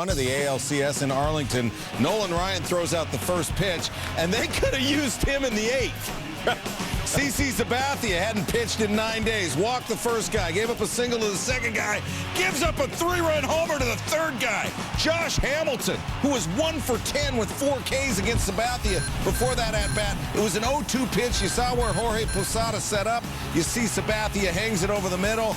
Of the ALCS in Arlington, Nolan Ryan throws out the first pitch, and they could have used him in the 8th. CC Sabathia hadn't pitched in 9 days. Walked the first guy, gave up a single to the second guy, gives up a 3-run homer to the third guy. Josh Hamilton, who was 1 for 10 with 4 Ks against Sabathia before that at-bat. It was an 0-2 pitch. You saw where Jorge Posada set up. You see Sabathia hangs it over the middle.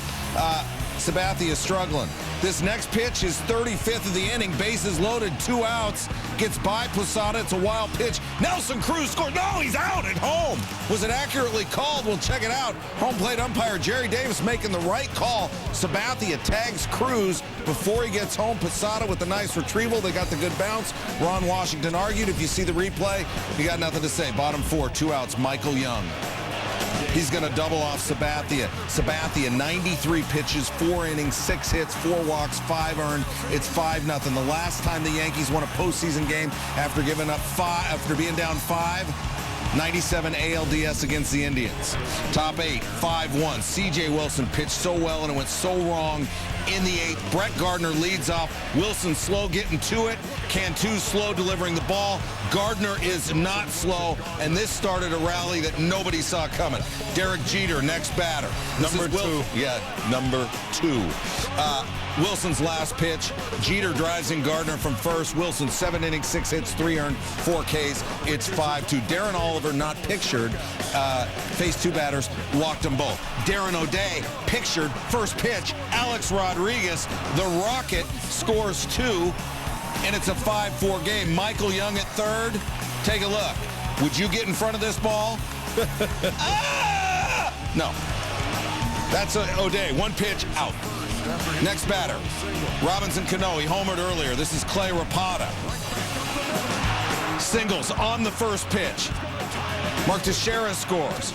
Sabathia is struggling. This next pitch is 35th of the inning. Bases loaded, 2 outs. Gets by Posada. It's a wild pitch. Nelson Cruz scored. No, he's out at home. Was it accurately called? We'll check it out. Home plate umpire Jerry Davis making the right call. Sabathia tags Cruz before he gets home. Posada with a nice retrieval. They got the good bounce. Ron Washington argued. If you see the replay, you got nothing to say. Bottom 4, 2 outs. Michael Young. He's going to double off Sabathia. Sabathia, 93 pitches, 4 innings, 6 hits, 4 walks, 5 earned. It's 5-0. The last time the Yankees won a postseason game after being down 5, 97 ALDS against the Indians. Top 8, 5-1. C.J. Wilson pitched so well and it went so wrong in the 8th. Brett Gardner leads off. Wilson slow getting to it. Cantu slow delivering the ball. Gardner is not slow, and this started a rally that nobody saw coming. Derek Jeter, next batter. Number 2. Yeah, number 2. Wilson's last pitch. Jeter drives in Gardner from first. Wilson, 7 innings, 6 hits, 3 earned, 4 Ks. It's 5-2. Darren Oliver, not pictured, faced 2 batters, walked them both. Darren O'Day, pictured, first pitch. Alex Rodriguez, the Rocket, scores 2. And it's a 5-4 game. Michael Young at third. Take a look. Would you get in front of this ball? No. That's O'Day. 1 pitch, out. Next batter, Robinson Cano. He homered earlier. This is Clay Rapata. Singles on the first pitch. Mark Teixeira scores.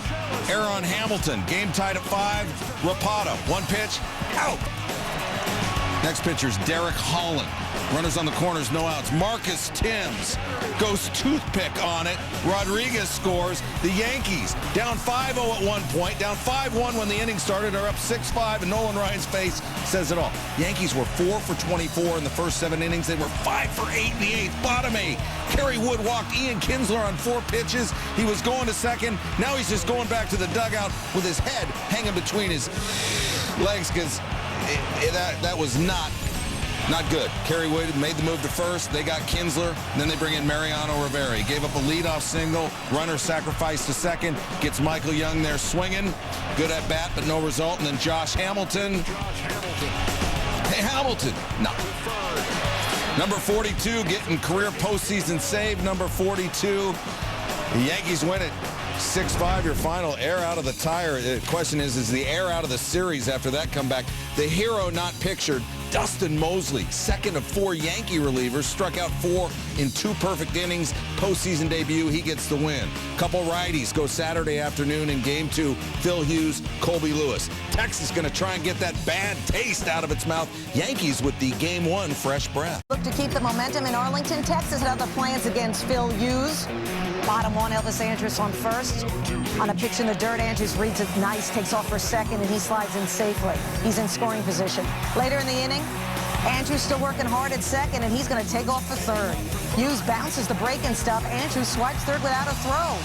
Aaron Hamilton, game tied at 5. Rapata, 1 pitch, out. Next pitcher's Derek Holland. Runners on the corners, no outs. Marcus Timms goes toothpick on it. Rodriguez scores. The Yankees down 5-0 at one point, down 5-1 when the inning started, are up 6-5, and Nolan Ryan's face says it all. Yankees were 4 for 24 in the first 7 innings. They were 5 for 8 in the 8th. Bottom 8. Kerry Wood walked Ian Kinsler on 4 pitches. He was going to second. Now he's just going back to the dugout with his head hanging between his legs because that was not good. Kerry Wood made the move to first. They got Kinsler. And then they bring in Mariano Rivera. He gave up a leadoff single. Runner sacrificed to second. Gets Michael Young there swinging. Good at bat, but no result. And then Josh Hamilton. Hey, Hamilton. No. Number 42 getting career postseason save. Number 42. The Yankees win it. 6-5, your final. Air out of the tire. The question is the air out of the series after that comeback? The hero not pictured, Dustin Mosley, second of 4 Yankee relievers, struck out 4 in 2 perfect innings. Postseason debut, he gets the win. Couple righties go Saturday afternoon in Game 2. Phil Hughes, Colby Lewis. Texas going to try and get that bad taste out of its mouth. Yankees with the Game 1 fresh breath. Look to keep the momentum in Arlington. Texas had other plans against Phil Hughes. Bottom 1, Elvis Andrus on first. On a pitch in the dirt, Andrus reads it nice, takes off for second, and he slides in safely. He's in scoring position. Later in the inning, Andrus still working hard at second, and he's going to take off for third. Hughes bounces the break and stuff. Andrus swipes third without a throw.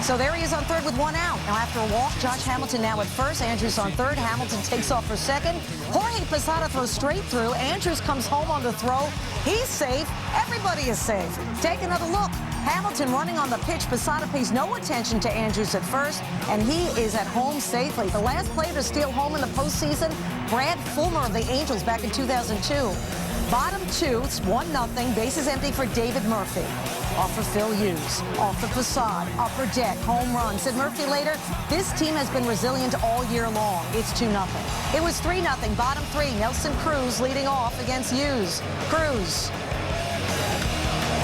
So there he is on third with 1 out. Now after a walk, Josh Hamilton now at first. Andrus on third. Hamilton takes off for second. Jorge Posada throws straight through. Andrus comes home on the throw. He's safe. Everybody is safe. Take another look. Hamilton running on the pitch. Posada pays no attention to Andrus at first, and he is at home safely. The last player to steal home in the postseason, Brad Fulmer of the Angels back in 2002. Bottom 2, it's 1-0. Bases empty for David Murphy. Off for Phil Hughes. Off for Posada. Upper deck. Home run. Said Murphy later, this team has been resilient all year long. It's 2-0. It was 3-0. Bottom 3, Nelson Cruz leading off against Hughes. Cruz.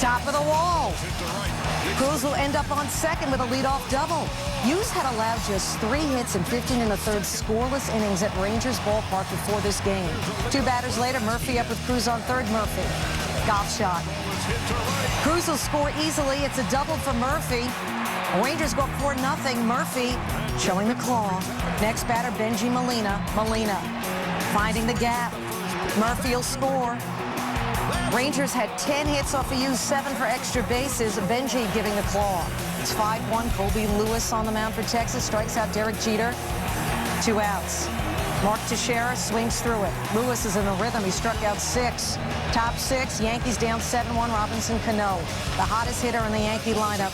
Top of the wall. Cruz will end up on second with a leadoff double. Hughes had allowed just 3 hits and 15 1/3 scoreless innings at Rangers Ballpark before this game. 2 batters later, Murphy up with Cruz on third. Murphy. Golf shot. Cruz will score easily. It's a double for Murphy. Rangers go up 4-0. Murphy showing the claw. Next batter, Benji Molina. Molina finding the gap. Murphy will score. Rangers had 10 hits off of Hughes, 7 for extra bases. Benji giving the claw. It's 5-1. Colby Lewis on the mound for Texas. Strikes out Derek Jeter. 2 outs. Mark Teixeira swings through it. Lewis is in the rhythm. He struck out 6. Top 6. Yankees down 7-1. Robinson Cano, the hottest hitter in the Yankee lineup.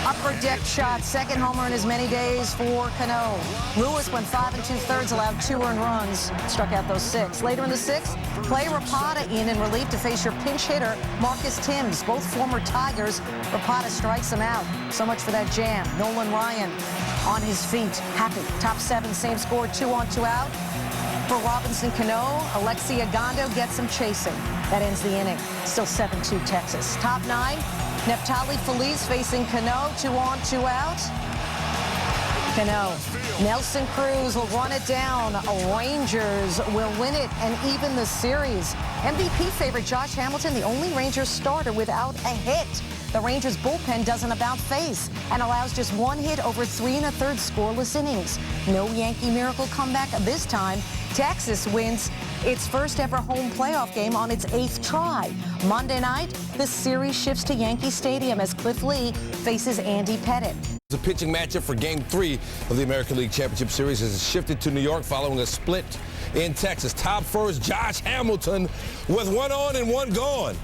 Upper deck shot. Second homer in as many days for Cano. Lewis went 5 2/3, allowed 2 earned runs. Struck out those 6. Later in the 6th, play Rapata in relief to face your pinch hitter, Marcus Timms. Both former Tigers. Rapata strikes him out. So much for that jam. Nolan Ryan on his feet. Happy. Top 7, same score, 2 on 2 out. For Robinson Cano, Alexi Agondo gets him chasing. That ends the inning. Still 7-2 Texas. Top 9, Neftali Feliz facing Cano, 2 on 2 out. Cano. Nelson Cruz will run it down. Rangers will win it and even the series. MVP favorite Josh Hamilton, the only Rangers starter without a hit. The Rangers bullpen doesn't about face and allows just 1 hit over 3 1/3 scoreless innings. No Yankee miracle comeback this time. Texas wins its first ever home playoff game on its 8th try. Monday night, the series shifts to Yankee Stadium as Cliff Lee faces Andy Pettitte. The pitching matchup for Game 3 of the American League Championship Series has shifted to New York following a split in Texas. Top first, Josh Hamilton with 1 on and 1 gone.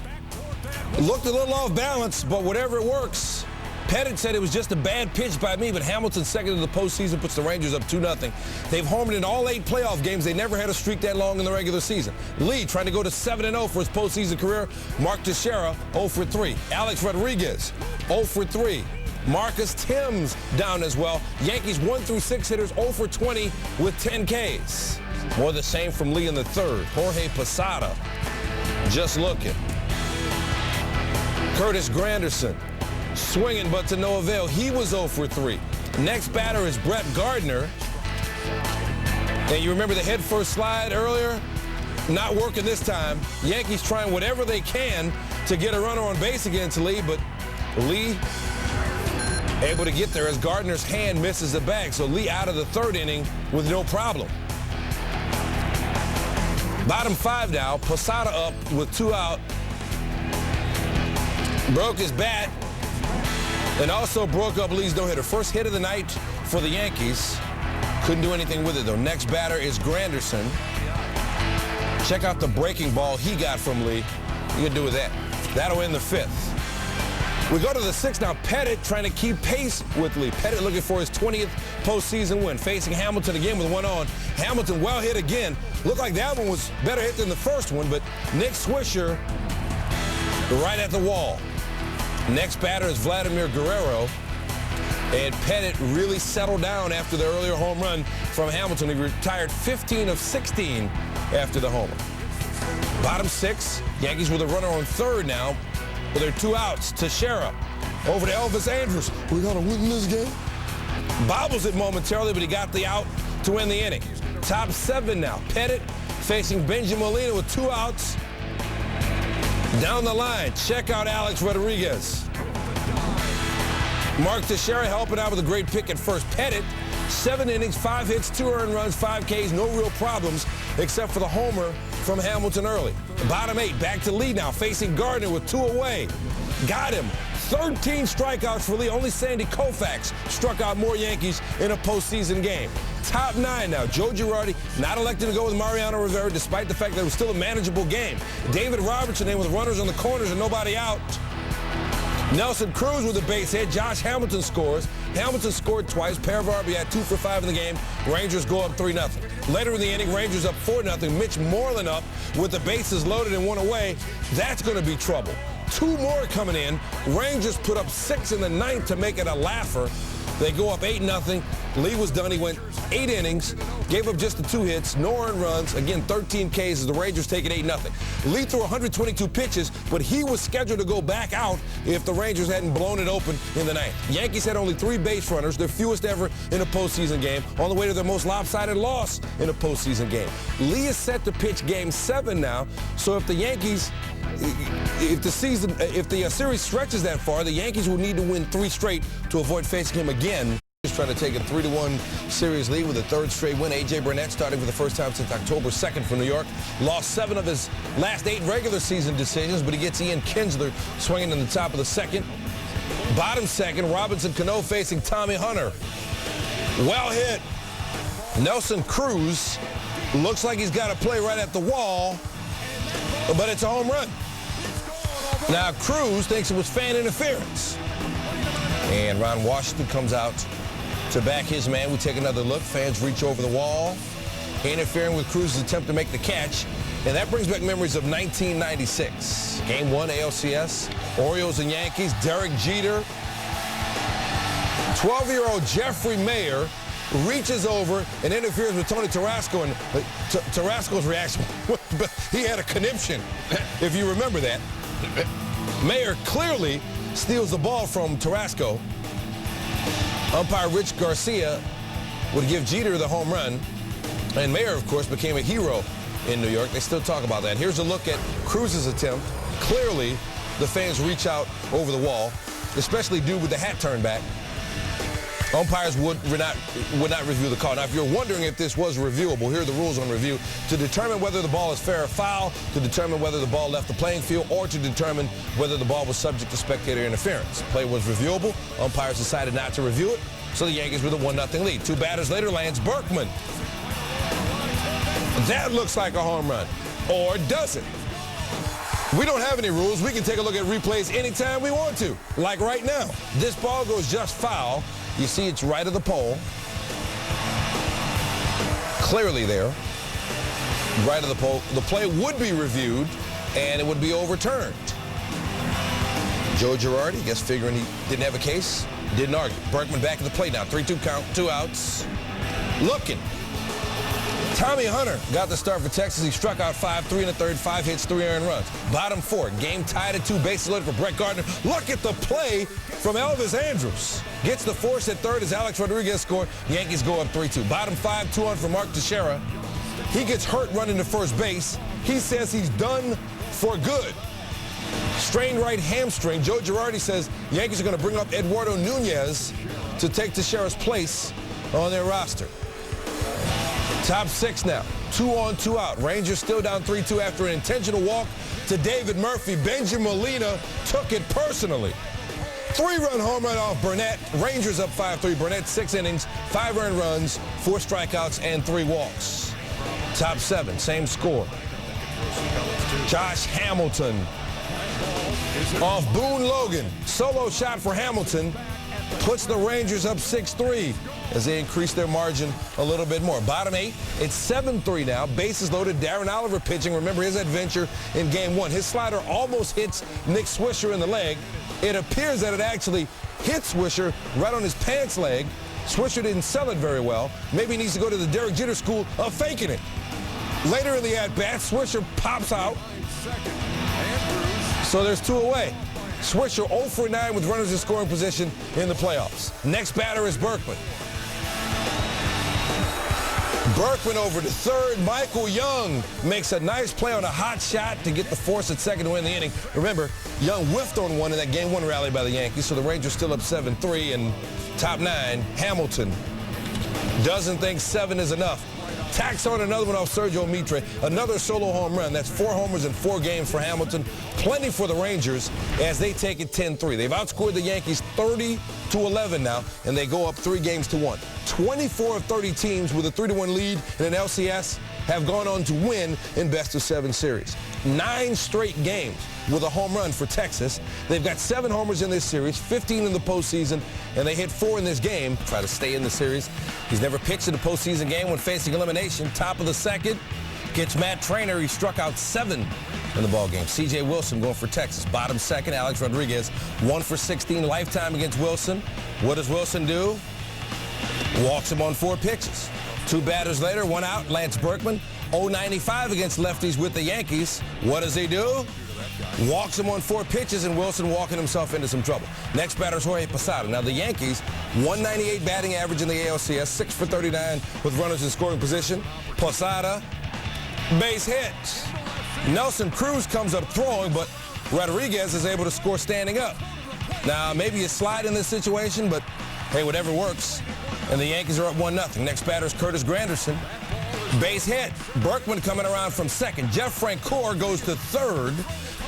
Looked a little off balance, but whatever it works. Pettitte said it was just a bad pitch by me, but Hamilton, second in the postseason, puts the Rangers up 2-0. They've homered in all 8 playoff games. They never had a streak that long in the regular season. Lee trying to go to 7-0 for his postseason career. Mark Teixeira, 0 for 3. Alex Rodriguez, 0 for 3. Marcus Timms down as well. Yankees 1 through 6 hitters, 0 for 20 with 10 Ks. More the same from Lee in the 3rd. Jorge Posada, just looking. Curtis Granderson, swinging but to no avail. He was 0 for 3. Next batter is Brett Gardner. And you remember the head first slide earlier? Not working this time. Yankees trying whatever they can to get a runner on base against Lee, but Lee able to get there as Gardner's hand misses the bag. So Lee out of the 3rd inning with no problem. Bottom 5 now. Posada up with 2 out. Broke his bat and also broke up Lee's no-hitter. First hit of the night for the Yankees. Couldn't do anything with it, though. Next batter is Granderson. Check out the breaking ball he got from Lee. You can do with that. That'll end the 5th. We go to the 6th now. Pettitte trying to keep pace with Lee. Pettitte looking for his 20th postseason win. Facing Hamilton again with 1 on. Hamilton well hit again. Looked like that one was better hit than the first one, but Nick Swisher right at the wall. Next batter is Vladimir Guerrero. And Pettitte really settled down after the earlier home run from Hamilton. He retired 15 of 16 after the homer. Bottom 6, Yankees with a runner on 3rd now with their 2 outs. Teixeira over to Elvis Andrus. We got to win this game. Bobbles it momentarily, but he got the out to win the inning. Top 7 now. Pettitte facing Benjamin Molina with 2 outs. Down the line, check out Alex Rodriguez. Mark Teixeira helping out with a great pick at first. Pettitte, 7 innings, 5 hits, 2 earned runs, 5 Ks, no real problems except for the homer from Hamilton early. Bottom 8, back to Lee now, facing Gardner with 2 away. Got him. 13 strikeouts for Lee. Only Sandy Koufax struck out more Yankees in a postseason game. Top 9 now. Joe Girardi not elected to go with Mariano Rivera despite the fact that it was still a manageable game. David Robertson in with runners on the corners and nobody out. Nelson Cruz with a base hit. Josh Hamilton scores. Hamilton scored twice. Paravarby had 2 for 5 in the game. Rangers go up 3-0. Later in the inning, Rangers up 4-0. Mitch Moreland up with the bases loaded and 1 away. That's going to be trouble. 2 more coming in. Rangers put up 6 in the 9th to make it a laugher. They go up 8-0. Lee was done. He went 8 innings, gave up just the 2 hits, no earned runs. Again, 13 Ks as the Rangers take it 8-0. Lee threw 122 pitches, but he was scheduled to go back out if the Rangers hadn't blown it open in the 9th. Yankees had only 3 base runners, their fewest ever in a postseason game, on the way to their most lopsided loss in a postseason game. Lee is set to pitch Game 7 now, so if the Yankees, if the series stretches that far, the Yankees will need to win 3 straight to avoid facing him again. trying to take a 3-1 series lead with a third straight win. A.J. Burnett starting for the first time since October 2nd for New York. Lost 7 of his last 8 regular season decisions, but he gets Ian Kinsler swinging in the top of the second. Bottom second, Robinson Cano facing Tommy Hunter. Well hit. Nelson Cruz looks like he's got to play right at the wall, but it's a home run. Now Cruz thinks it was fan interference. And Ron Washington comes out to back his man. We take another look. Fans reach over the wall, interfering with Cruz's attempt to make the catch. And that brings back memories of 1996. Game 1, ALCS, Orioles and Yankees. Derek Jeter. 12-year-old Jeffrey Mayer reaches over and interferes with Tony Tarasco. And Tarasco's reaction, he had a conniption, if you remember that. Mayer clearly steals the ball from Tarasco. Umpire Rich Garcia would give Jeter the home run. And Mayer, of course, became a hero in New York. They still talk about that. Here's a look at Cruz's attempt. Clearly, the fans reach out over the wall, especially dude with the hat turned back. Umpires would not review the call. Now, if you're wondering if this was reviewable, here are the rules on review. To determine whether the ball is fair or foul, to determine whether the ball left the playing field, or to determine whether the ball was subject to spectator interference. Play was reviewable. Umpires decided not to review it, so the Yankees with a 1-0 lead. 2 batters later, Lance Berkman. That looks like a home run. Or does it? We don't have any rules. We can take a look at replays anytime we want to, like right now. This ball goes just foul. You see it's right of the pole. Clearly there. Right of the pole. The play would be reviewed, and it would be overturned. Joe Girardi, I guess figuring he didn't have a case, didn't argue. Berkman back at the plate now. 3-2 count, 2 outs. Looking. Tommy Hunter got the start for Texas. He struck out 5, 3 1/3, 5 hits, 3 earned runs. Bottom 4, game tied at 2, bases loaded for Brett Gardner. Look at the play from Elvis Andrus. Gets the force at third as Alex Rodriguez scored. Yankees go up 3-2. Bottom 5, 2 on for Mark Teixeira. He gets hurt running to first base. He says he's done for good. Strained right hamstring. Joe Girardi says Yankees are going to bring up Eduardo Nunez to take Teixeira's place on their roster. Top 6 now. 2 on, 2 out. Rangers still down 3-2 after an intentional walk to David Murphy. Benjamin Molina took it personally. 3-run home run off Burnett. Rangers up 5-3. Burnett 6 innings, 5 earned runs, 4 strikeouts, and 3 walks. Top 7, same score. Josh Hamilton off Boone Logan. Solo shot for Hamilton. Puts the Rangers up 6-3 as they increase their margin a little bit more. Bottom 8, it's 7-3 now. Bases loaded. Darren Oliver pitching. Remember his adventure in Game 1. His slider almost hits Nick Swisher in the leg. It appears that it actually hit Swisher right on his pants leg. Swisher didn't sell it very well. Maybe he needs to go to the Derek Jeter school of faking it. Later in the at-bat, Swisher pops out. So there's 2 away. Swisher 0 for 9 with runners in scoring position in the playoffs. Next batter is Berkman. Berkman over to third. Michael Young makes a nice play on a hot shot to get the force at second to win the inning. Remember, Young whiffed on one in that Game 1 rally by the Yankees, so the Rangers still up 7-3. And top 9, Hamilton doesn't think 7 is enough. Tacks on another one off Sergio Mitre. Another solo home run. That's 4 homers in 4 games for Hamilton. Plenty for the Rangers as they take it 10-3. They've outscored the Yankees 30-11 now, and they go up 3 games to 1. 24 of 30 teams with a 3-1 lead in an LCS have gone on to win in best-of-7 series. 9 straight games with a home run for Texas. They've got 7 homers in this series, 15 in the postseason, and they hit 4 in this game. Try to stay in the series. He's never pitched in a postseason game when facing elimination. Top of the second, gets Matt Trainer. He struck out 7 in the ballgame. C.J. Wilson going for Texas. Bottom second, Alex Rodriguez, 1 for 16 lifetime against Wilson. What does Wilson do? Walks him on 4 pitches. 2 batters later, 1 out, Lance Berkman. 0-95 against lefties with the Yankees. What does he do? Walks him on 4 pitches, and Wilson walking himself into some trouble. Next batter is Jorge Posada. Now the Yankees, 198 batting average in the ALCS, 6 for 39 with runners in scoring position. Posada, base hit. Nelson Cruz comes up throwing, but Rodriguez is able to score standing up. Now maybe you slide in this situation, but hey, whatever works. and the Yankees are up 1-0. Next batter is Curtis Granderson. Base hit. Berkman coming around from second. Jeff Francoeur goes to third,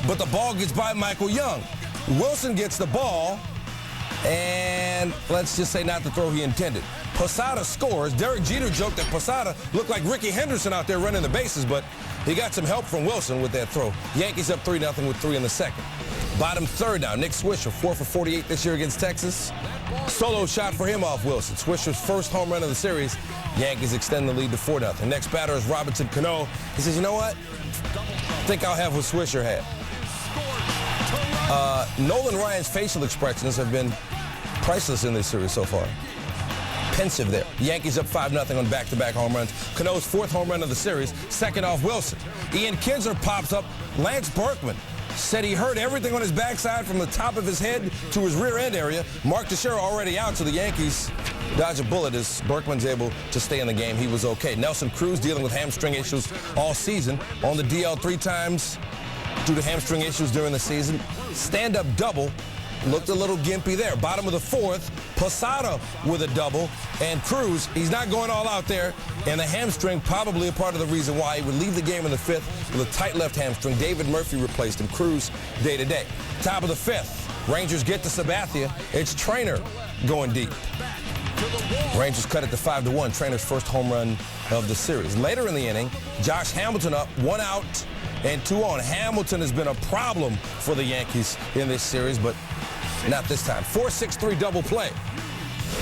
but the ball gets by Michael Young. Wilson gets the ball, and let's just say not the throw he intended. Posada scores. Derek Jeter joked that Posada looked like Ricky Henderson out there running the bases, but he got some help from Wilson with that throw. Yankees up 3-0 with 3 in the second. Bottom third now. Nick Swisher, 4 for 48 this year against Texas. Solo shot for him off Wilson. Swisher's first home run of the series. Yankees extend the lead to 4-0. Next batter is Robinson Cano. He says, you know what? I think I'll have what Swisher had. Nolan Ryan's facial expressions have been priceless in this series so far. Pensive there. Yankees up 5-0 on back-to-back home runs. Cano's 4th home run of the series, second off Wilson. Ian Kinsler pops up. Lance Berkman said he heard everything on his backside from the top of his head to his rear end area. Mark Teixeira already out, so the Yankees dodge a bullet as Berkman's able to stay in the game. He was okay. Nelson Cruz dealing with hamstring issues all season. On the DL 3 times due to hamstring issues during the season. Stand-up double. Looked a little gimpy there. Bottom of the 4th, Posada with a double. And Cruz, he's not going all out there. And the hamstring probably a part of the reason why he would leave the game in the 5th with a tight left hamstring. David Murphy replaced him. Cruz day-to-day. Top of the 5th, Rangers get to Sabathia. It's Trainer going deep. Rangers cut it to 5-1. Trainer's first home run of the series. Later in the inning, Josh Hamilton up, 1 out and 2 on. Hamilton has been a problem for the Yankees in this series, but not this time. 4-6-3 double play.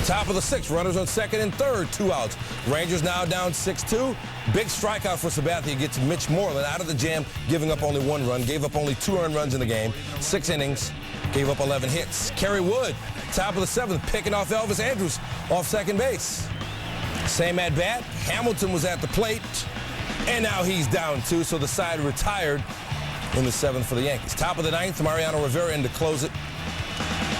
Top of the 6th, runners on second and third, 2 outs. Rangers now down 6-2. Big strikeout for Sabathia gets Mitch Moreland out of the jam, giving up only 1 run, gave up only 2 earned runs in the game, 6 innings, gave up 11 hits. Kerry Wood, top of the 7th, picking off Elvis Andrus off second base. Same at bat. Hamilton was at the plate, and now he's down 2, so the side retired in the 7th for the Yankees. Top of the 9th, Mariano Rivera in to close it.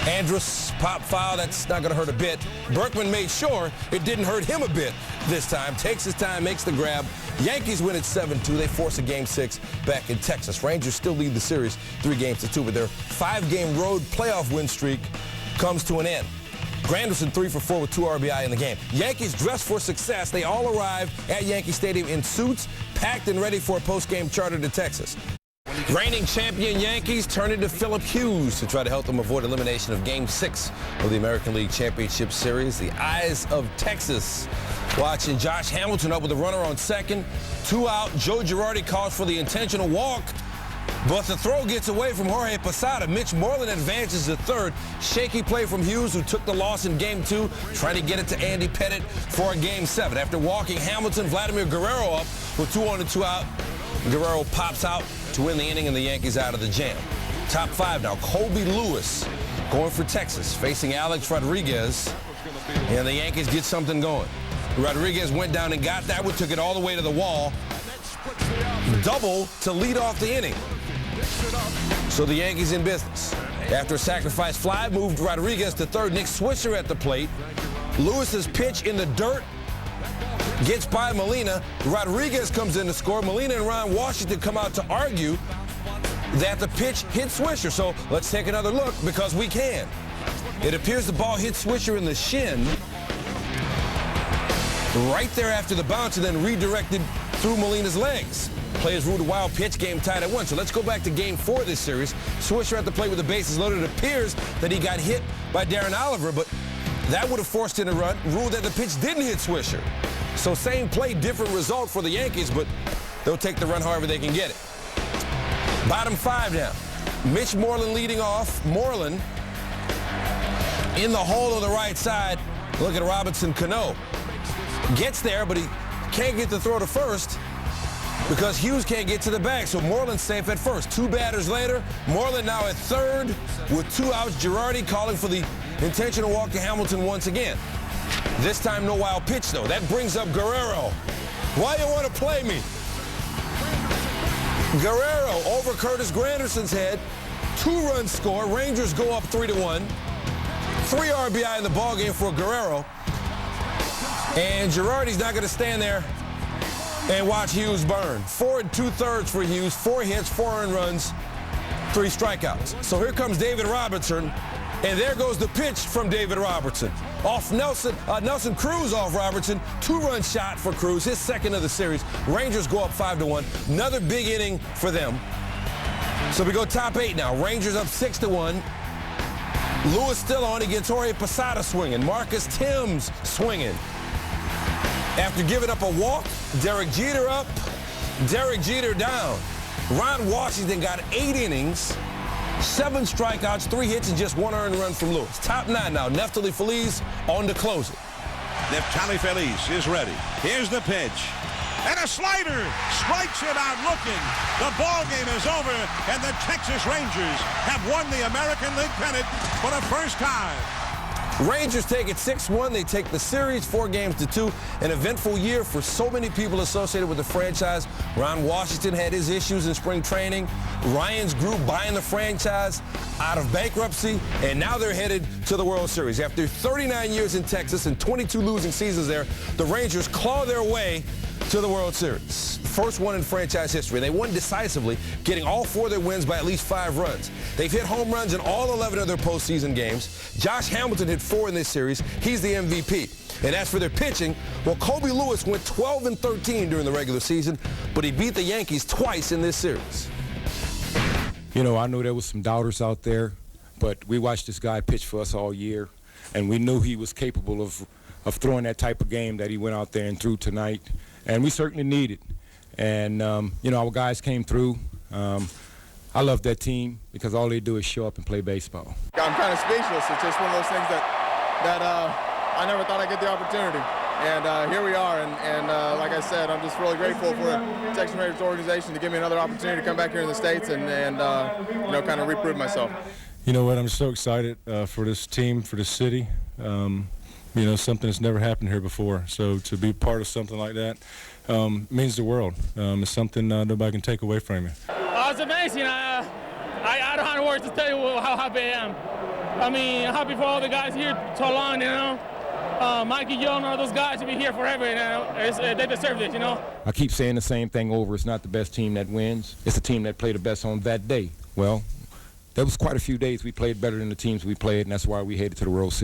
Andrus pop foul, that's not going to hurt a bit. Berkman made sure it didn't hurt him a bit this time. Takes his time, makes the grab. Yankees win at 7-2. They force a Game 6 back in Texas. Rangers still lead the series 3-2, but their 5-game road playoff win streak comes to an end. Granderson 3 for 4 with 2 RBI in the game. Yankees dressed for success. They all arrive at Yankee Stadium in suits, packed and ready for a post-game charter to Texas. Reigning champion Yankees turn into Phillip Hughes to try to help them avoid elimination of Game 6 of the American League Championship Series. The eyes of Texas watching Josh Hamilton up with a runner on second. 2 out. Joe Girardi calls for the intentional walk, but the throw gets away from Jorge Posada. Mitch Moreland advances to third. Shaky play from Hughes, who took the loss in Game 2, trying to get it to Andy Pettitte for a Game 7. After walking Hamilton, Vladimir Guerrero up with 2 on and 2 out. Guerrero pops out to win the inning, and the Yankees out of the jam. Top 5 now. Colby Lewis going for Texas, facing Alex Rodriguez, and the Yankees get something going. Rodriguez went down and got that one, took it all the way to the wall. Double to lead off the inning. So the Yankees in business. After a sacrifice fly, moved Rodriguez to third. Nick Swisher at the plate. Lewis's pitch in the dirt gets by Molina. Rodriguez comes in to score. Molina and Ron Washington come out to argue that the pitch hit Swisher. So let's take another look, because we can. It appears the ball hit Swisher in the shin right there after the bounce, and then redirected through Molina's legs. Players ruled a wild pitch, game tied at 1. So let's go back to Game 4 of this series. Swisher at the plate with the bases loaded. It appears that he got hit by Darren Oliver, but that would have forced in a run, ruled that the pitch didn't hit Swisher. So same play, different result for the Yankees, but they'll take the run however they can get it. Bottom 5 now. Mitch Moreland leading off. Moreland in the hole on the right side. Look at Robinson Cano. Gets there, but he can't get the throw to first because Hughes can't get to the bag. So Moreland's safe at first. 2 batters later, Moreland now at third with 2 outs. Girardi calling for the intentional walk to Hamilton once again. This time, no wild pitch, though. That brings up Guerrero. Why you want to play me? Guerrero over Curtis Granderson's head. 2-run score. Rangers go up 3-1. 3 RBI in the ballgame for Guerrero. And Girardi's not going to stand there and watch Hughes burn. 4 2/3 for Hughes. 4 hits, 4 earned runs. 3 strikeouts. So here comes David Robertson, and there goes the pitch from David Robertson. Off Nelson Cruz off Robertson. 2-run shot for Cruz, his second of the series. Rangers go up 5-1. Another big inning for them. So we go top 8 now. Rangers up 6-1. Lewis still on. He gets Jorge Posada swinging. Marcus Thames swinging. After giving up a walk, Derek Jeter up, Derek Jeter down. Ron Washington got 8 innings, 7 strikeouts, 3 hits, and just 1 earned run from Lewis. Top 9 now. Neftali Feliz on to close it. Neftali Feliz is ready. Here's the pitch. And a slider strikes him out looking. The ball game is over, and the Texas Rangers have won the American League pennant for the first time. Rangers take it 6-1. They take the series 4-2. An eventful year for so many people associated with the franchise. Ron Washington had his issues in spring training. Ryans Group buying the franchise out of bankruptcy, and now they're headed to the World Series. After 39 years in Texas and 22 losing seasons there, the Rangers claw their way to the World Series. First one in franchise history. They won decisively, getting all 4 of their wins by at least 5 runs. They've hit home runs in all 11 of their postseason games. Josh Hamilton hit 4 in this series. He's the MVP. And as for their pitching, well, Kobe Lewis went 12-13 during the regular season, but he beat the Yankees twice in this series. You know, I knew there was some doubters out there, but we watched this guy pitch for us all year, and we knew he was capable of throwing that type of game that he went out there and threw tonight. And we certainly need it. And, you know, our guys came through. I love that team because all they do is show up and play baseball. I'm kind of speechless. It's just one of those things that I never thought I'd get the opportunity. And here we are. And like I said, I'm just really grateful for the Texas Rangers organization to give me another opportunity to come back here in the States and you know, kind of reprove myself. You know what? I'm so excited for this team, for this city. You know, something that's never happened here before. So to be part of something like that means the world. It's something nobody can take away from you. It's amazing. I don't have words to tell you how happy I am. I mean, I'm happy for all the guys here so long, you know. Mikey Young, all those guys to be here forever, you know. They deserve it, you know. I keep saying the same thing over. It's not the best team that wins. It's the team that played the best on that day. Well, there was quite a few days we played better than the teams we played, and that's why we headed to the World Series.